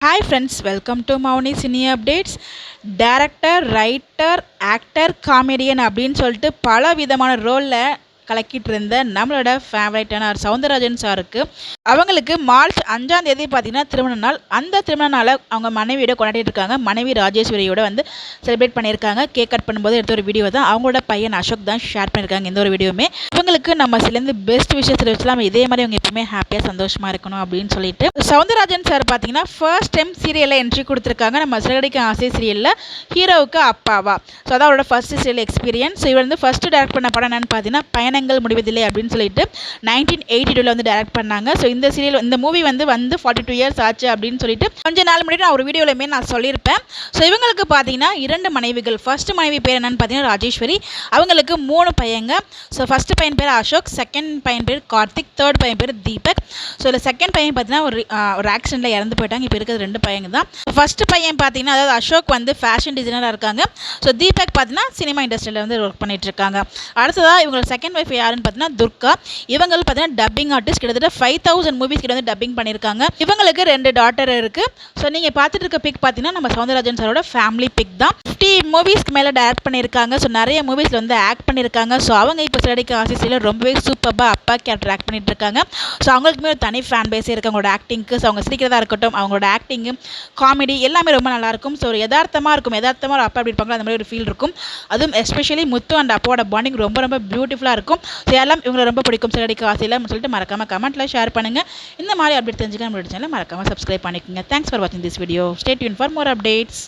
Hi friends, welcome to Mauni Cine Updates. Director, writer, actor, comedian அப்படின்னு சொல்லிட்டு பல விதமான ரோலில் கலக்கிட்டு இருந்த நம்மளோட ஃபேவரட்டான சவுந்தரராஜன் சாருக்கு அவங்களுக்கு மார்ச் 5ஆம் தேதி பார்த்தீங்கன்னா திருமண நாள். அந்த திருமண நாளை அவங்க மனைவியோட கொண்டாடிட்டு இருக்காங்க. மனைவி ராஜேஸ்வரியோட வந்து செலிப்ரேட் பண்ணியிருக்காங்க. கேக் கட் பண்ணும்போது எடுத்த ஒரு வீடியோ தான் அவங்களோட பையன் அசோக் தான் ஷேர் பண்ணியிருக்காங்க. இந்த ஒரு வீடியோவுமே இவங்களுக்கு நம்ம சிலேருந்து பெஸ்ட் விஷயத்தில் வச்சுலாம் இதே மாதிரி அவங்க எப்பவுமே ஹாப்பியாக சந்தோஷமாக இருக்கணும் அப்படின்னு சொல்லிட்டு சவுந்தரராஜன் சார் பார்த்தீங்கன்னா ஃபர்ஸ்ட் டைம் சீரியலில் என்ட்ரி கொடுத்துருக்காங்க. நம்ம சிறகடிக்க ஆசை சீரியலில் ஹீரோவுக்கு அப்பாவா. ஸோ அதான் அவரோட ஃபர்ஸ்ட் சீரியல் எக்ஸ்பீரியன்ஸ். இவர் வந்து ஃபர்ஸ்ட் டேரக்ட் பண்ண படம் என்னன்னு பார்த்தீங்கன்னா பயணங்கள் முடிவதில்லை அப்படின்னு சொல்லிட்டு 1982 வந்து டேரக்ட் பண்ணாங்க. ஸோ இந்த சீரியல் இந்த மூவி வந்து 42 இயர்ஸ் ஆச்சு அப்படின்னு சொல்லிட்டு கொஞ்ச நாள் முன்னாடி நான் ஒரு வீடியோலையுமே நான் சொல்லியிருப்பேன். ஸோ இவங்களுக்கு பார்த்தீங்கன்னா 2 மனைவிகள். ஃபர்ஸ்ட் மனைவி பேர் என்னன்னு பார்த்தீங்கன்னா ராஜேஸ்வரி. அவங்களுக்கு 3 பையங்க. ஸோ ஃபர்ஸ்ட் பையன் பேர் அசோக், செகண்ட் பையன் பேர் கார்த்திக், தேர்ட் பையன் பேர் தீபக். ஸோ இதில் செகண்ட் பையன் பார்த்தீங்கன்னா ஒரு ஆக்சிடென்ட்டில் இறந்து போயிட்டாங்க. இப்போ இருக்கிறது 2 பையங்க தான். ஃபர்ஸ்ட் பையன் பார்த்தீங்கன்னா அதாவது அசோக் வந்து ஃபேஷன் டிசைனராக இருக்காங்க. ஸோ தீபக் பார்த்தீங்கன்னா சினிமா இண்டஸ்ட்ரியில் வந்து ஒர்க் பண்ணிட்டு இருக்காங்க. அடுத்ததாக இவங்க செகண்ட் ஒய்ஃப் யாருன்னு பார்த்தீங்கன்னா துர்கா. இவங்க பார்த்தீங்கன்னா டப்பிங் ஆர்டிஸ்ட். கிட்டத்தட்ட 5000 மூவிஸ் கிட்ட வந்து டப்பிங் பண்ணியிருக்காங்க. இவங்களுக்கு 2 டாட்டர் இருக்கு. ஸோ நீங்கள் பார்த்துட்டு இருக்க பிக் பார்த்தீங்கன்னா நம்ம சவுந்தரராஜன் சாரோட ஃபேமிலி பிக் தான். 50 மூவிஸ்க்கு மேலே டைரக்ட் பண்ணியிருக்காங்க. ஸோ நிறைய மூவிஸில் வந்து ஆக்ட் பண்ணியிருக்காங்க. ஸோ அவங்க இப்போ சிறடிக்க ஆசிசியில் ரொம்பவே சூப்பராக அப்பா கேரக்டர் ஆக்ட் பண்ணிட்டு இருக்காங்க. ஸோ அவங்களுக்குமே ஒரு தனி ஃபேன் பேஸே இருக்குது அவங்களோட ஆக்டிங்க்கு. ஸோ அவங்க சிரிக்கிறதா இருக்கட்டும், அவங்களோட ஆக்டிங்கு, காமெடி எல்லாமே ரொம்ப நல்லாயிருக்கும். ஸோ ஒரு யதார்த்தமாக இருக்கும். யதார்த்தமாக ஒரு அப்பா அப்படி இருப்பாங்களோ அந்த மாதிரி ஒரு ஃபீல் இருக்கும். அதுவும் எஸ்பெஷலி முத்து அண்ட் அப்பாவோட பாண்டிங் ரொம்ப ரொம்ப பியூட்டிஃபுல்லாக இருக்கும். ஸோ எல்லாம் இவங்களை ரொம்ப பிடிக்கும் சிறடிக்க ஆசையில் சொல்லிட்டு மறக்காமல் கமெண்ட்டில் ஷேர் பண்ணுங்கள். இந்த மாதிரி அப்டேட் தெரிஞ்சுக்க நம்மளோட சேனலை மறக்காமல் சப்ஸ்கிரைப் பண்ணிக்கோங்க. தேங்க்ஸ் ஃபார் வாட்சிங் this video. Stay tune for more updates.